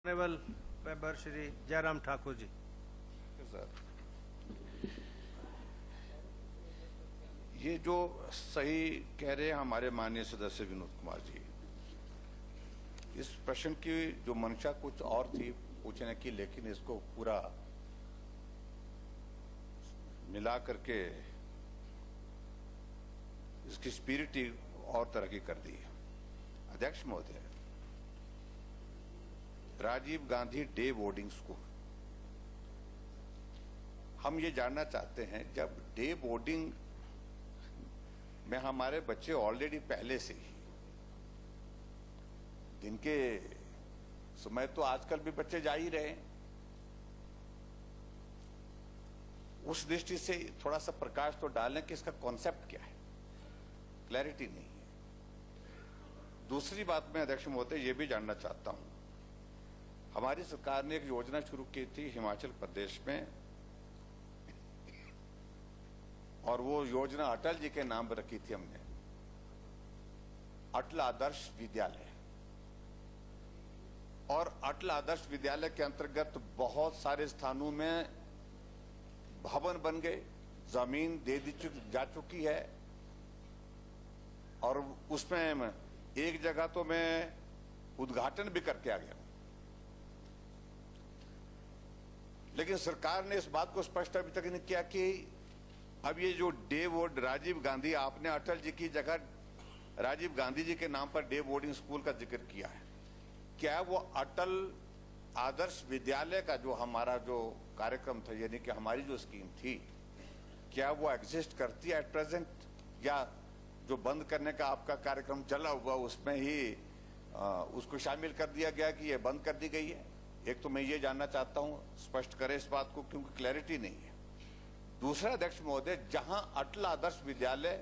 Honourable member Shri Jairam Thakur ji. Sir, ये जो सही कह रहे हैं हमारे माननीय सदस्य विनोद कुमार जी, इस प्रश्न की जो मंशा कुछ और थी पूछने की, लेकिन इसको पूरा मिला करके इसकी स्पिरिट ही और तरह की कर दी। अध्यक्ष महोदय, Rajiv Gandhi day boarding school, हम ये जानना चाहते हैं, जब डे बोर्डिंग में हमारे बच्चे ऑलरेडी पहले से ही, दिन के समय तो आजकल भी बच्चे जा ही रहे हैं, उस दृष्टि से थोड़ा सा प्रकाश तो डालें कि इसका कॉन्सेप्ट क्या है। क्लैरिटी नहीं है। दूसरी बात मैं अध्यक्ष महोदय ये भी जानना चाहता हूं, हमारी सरकार ने एक योजना शुरू की थी हिमाचल प्रदेश में, और वो योजना अटल जी के नाम पर रखी थी हमने, अटल आदर्श विद्यालय। और अटल आदर्श विद्यालय के अंतर्गत बहुत सारे स्थानों में भवन बन गए, जमीन जा चुकी है, और उसमें एक जगह तो मैं उद्घाटन भी करके आ गया। लेकिन सरकार ने इस बात को स्पष्ट अभी तक नहीं किया कि अब ये जो डे बोर्ड राजीव गांधी, आपने अटल जी की जगह राजीव गांधी जी के नाम पर डे बोर्डिंग स्कूल का जिक्र किया है, क्या वो अटल आदर्श विद्यालय का जो हमारा जो कार्यक्रम था, यानी कि हमारी जो स्कीम थी, क्या वो एग्जिस्ट करती है एट प्रेजेंट, या जो बंद करने का आपका कार्यक्रम चला हुआ उसमें ही उसको शामिल कर दिया गया कि ये बंद कर दी गई है? एक तो मैं ये जानना चाहता हूं, स्पष्ट करें इस बात को, क्योंकि क्लैरिटी नहीं है। दूसरा अध्यक्ष महोदय, जहां अटल आदर्श विद्यालय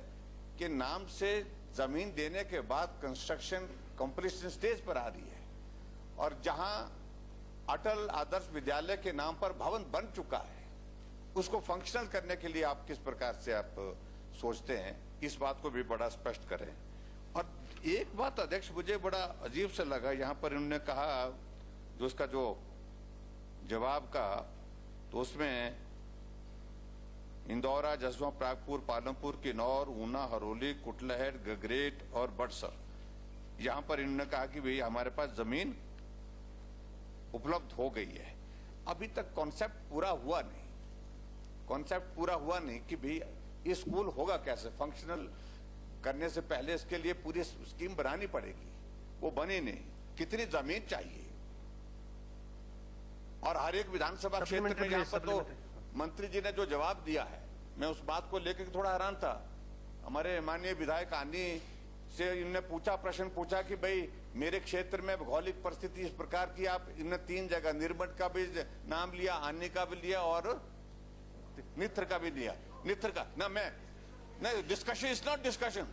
के नाम से जमीन देने के बाद कंस्ट्रक्शन कंप्लीशन स्टेज पर आ रही है, और जहां अटल आदर्श विद्यालय के नाम पर भवन बन चुका है, उसको फंक्शनल करने के लिए आप किस प्रकार से आप सोचते हैं, इस बात को भी बड़ा स्पष्ट करें। और एक बात अध्यक्ष मुझे बड़ा अजीब सा लगा, यहां पर उन्होंने कहा, जो उसका जो जवाब का, तो उसमें इंदौरा, जसवा, प्रागपुर, पालमपुर, किन्नौर, ऊना, हरोली, कुटलहट, गगरेट और बड़सर, यहां पर इन्होंने कहा कि भाई हमारे पास जमीन उपलब्ध हो गई है। अभी तक कॉन्सेप्ट पूरा हुआ नहीं, कॉन्सेप्ट पूरा हुआ नहीं कि भाई ये स्कूल होगा कैसे, फंक्शनल करने से पहले इसके लिए पूरी स्कीम बनानी पड़ेगी, वो बनी नहीं। कितनी जमीन चाहिए, और हर एक विधानसभा क्षेत्र में यहाँ पर तो मंत्री जी ने जो जवाब दिया है, मैं उस बात को लेकर थोड़ा हैरान था। हमारे माननीय विधायक आनी से इन्होंने प्रश्न पूछा कि भाई मेरे क्षेत्र में भौगोलिक परिस्थिति इस प्रकार की, आप इन्होंने 3 जगह निर्मट का भी नाम लिया, आनी का भी लिया और नित्र का भी लिया। नित्र का ना, मैं नहीं, डिस्कशन इज नॉट डिस्कशन।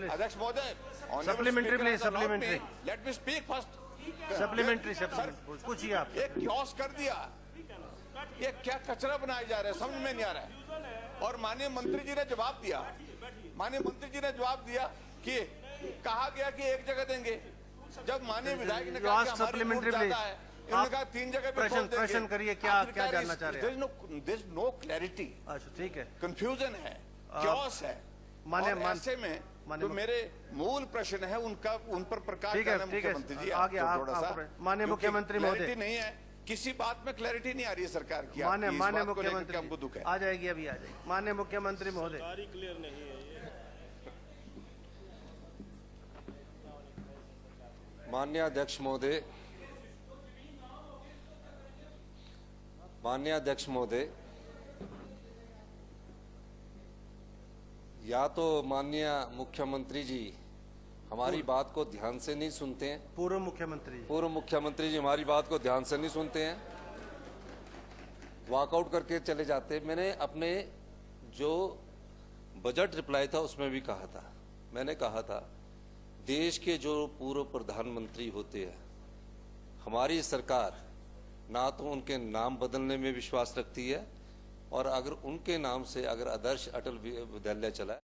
अध्यक्ष महोदय, supplementary please, supplementary, let me speak first. Supplementary पूछिए आप। एक क्योस कर दिया, ये क्या कचरा बनाया जा रहा है, समझ में नहीं आ रहा है। और माननीय मंत्री जी ने जवाब दिया, माननीय मंत्री जी ने जवाब दिया कि कहा गया कि एक जगह देंगे, जब माननीय विधायक ने कहा कि हमारी वोट ज्यादा है, इन्होंने कहा 3 जगह पे प्रश्न करिए, क्या जानना चाह रहे हैं? There is no clarity. अच्छा ठीक है, कंफ्यूजन है, क्योस है। ऐसे में तो मेरे मूल प्रश्न है उनका, उन पर प्रकाश डालना मुख्यमंत्री जी। आगे थोड़ा सा माननीय मुख्यमंत्री महोदय, नहीं है, किसी बात में क्लैरिटी नहीं आ रही है सरकार की। माननीय मुख्यमंत्री, हमको दुख है। आ जाएगी, अभी आ जाएगी। माननीय मुख्यमंत्री महोदय, क्लियर नहीं है ये। माननीय अध्यक्ष महोदय, माननीय अध्यक्ष महोदय, या तो माननीय मुख्यमंत्री जी हमारी बात को ध्यान से नहीं सुनते हैं, पूर्व मुख्यमंत्री जी हमारी बात को ध्यान से नहीं सुनते हैं, वॉकआउट करके चले जाते हैं। मैंने अपने जो बजट रिप्लाई था उसमें भी कहा था, मैंने कहा था देश के जो पूर्व प्रधानमंत्री होते हैं, हमारी सरकार ना तो उनके नाम बदलने में विश्वास रखती है, और अगर उनके नाम से अगर आदर्श अटल विद्यालय चला